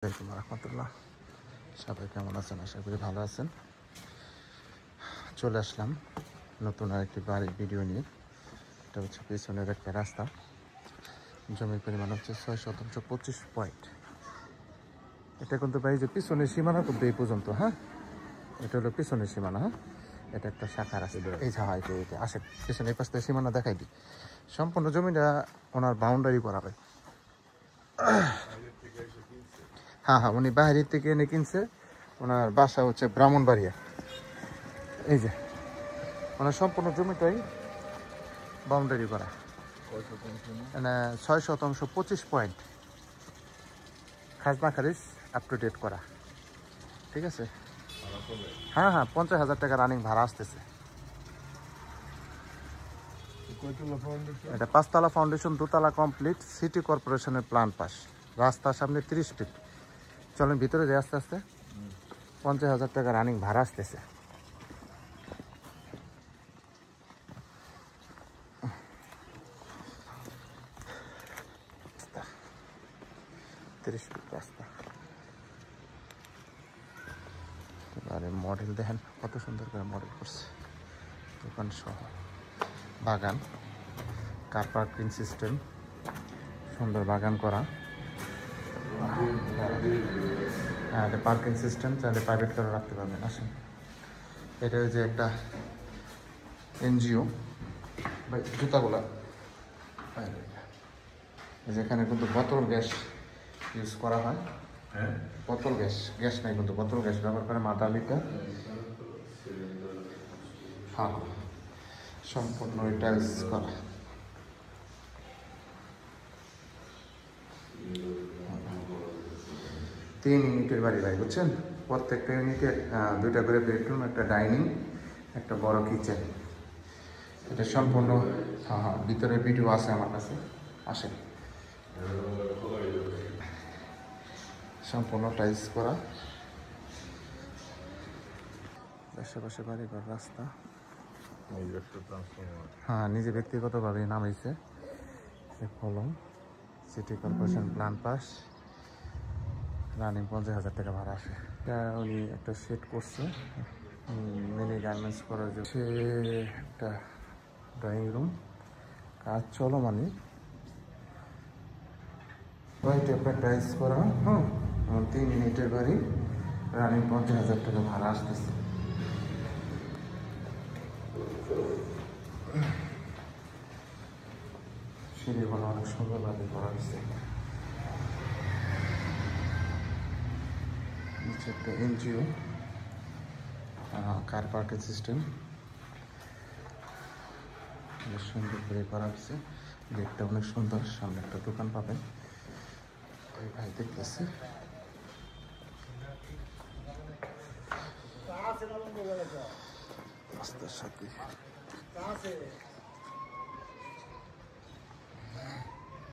রহমতুল্লাহ, সবাই কেমন আছেন? আশা করি ভালো আছেন। চলে আসলাম নতুন আরেকটি বাড়ির ভিডিও নিয়ে। এটা হচ্ছে পিছনের একটা রাস্তা। জমির পরিমাণ হচ্ছে 625 পয়েন্ট। এটা কিন্তু ভাই যে পিছনের সীমানা কিন্তু এই পর্যন্ত। হ্যাঁ, এটা হলো পিছনের সীমানা। হ্যাঁ, এটা একটা শাখা রাস্তা। এই যা হয় এটা আসে পিছনে এই পাশ থেকে সীমানা দেখাই দিই। সম্পূর্ণ জমিটা ওনার বাউন্ডারি করা হয়। হ্যাঁ, উনি বাইরের থেকে এনে কিনছে। ওনার বাসা হচ্ছে ব্রাহ্মণবাড়িয়া। এই যে ওনার সম্পূর্ণ জমিটাই বাউন্ডারি করা। 625 পয়েন্ট খাজনা খারিজ আপ টু ডেট করা। ঠিক আছে। হ্যাঁ, 50,000 টাকা রানিং ভাড়া আসতেছে। এটা 5 তলা ফাউন্ডেশন, 2 তলা কমপ্লিট, সিটি কর্পোরেশনের প্ল্যান পাস, রাস্তার সামনে 30 ফিট। চলেন ভিতরে যাই আস্তে আস্তে। 50,000 টাকা রানিং ভাড়া আসতেছে। রাস্তা এবারে মডেল দেখেন কত সুন্দর করে মডেল করছে। দোকান সহ বাগান, কার পার্কিং সিস্টেম, সুন্দর বাগান করা। হ্যাঁ, এটা পার্কিং সিস্টেম, চাইলে প্রাইভেট করে রাখতে পারবেন। আসেন, এটা যে একটা এনজিও ভাই, জুতাগুলা যেখানে কিন্তু বোতল গ্যাস ইউজ করা হয়। বোতল গ্যাস নাই কিন্তু বোতল গ্যাস ব্যবহার করে মাদালিটা। হ্যাঁ, সম্পূর্ণ টাইলস করা। তিন ইউনিটের বাড়ি ভাই, বুঝছেন? প্রত্যেকটা ইউনিটে 2টা করে বেডরুম, একটা ডাইনিং, একটা বড় কিচেন। এটা সম্পূর্ণ ভিতরে ভিডিও আছে আমার কাছে, আসেন। সম্পূর্ণ টাইলস করা, আশেপাশে বাড়িঘর, রাস্তা। হ্যাঁ, নিজে ব্যক্তিগতভাবে নামাইছে। কলম, city corporation plan pass, running 50,000 টাকা ভাড়া আসে। এটা উনি একটা সেট করছে মিনি গার্মেন্টস করার জন্য। একটা ড্রয়িং রুম, কাজ চলমানই। একটা টাইলস করা। 3 ইউনিটের বাড়ি, রানিং 50,000 টাকা ভাড়া আসতেছে। সিঁড়িগুলো অনেক সুন্দরভাবে করা হয়েছে। নিচে একটা এনজিও, কার পার্কিং সিস্টেম অনেক সুন্দর করে করা হয়েছে। গেটটা অনেক সুন্দর, সামনে একটা দোকান পাবেন। ওই ভাই দেখতেছি। রাস্তার সাথে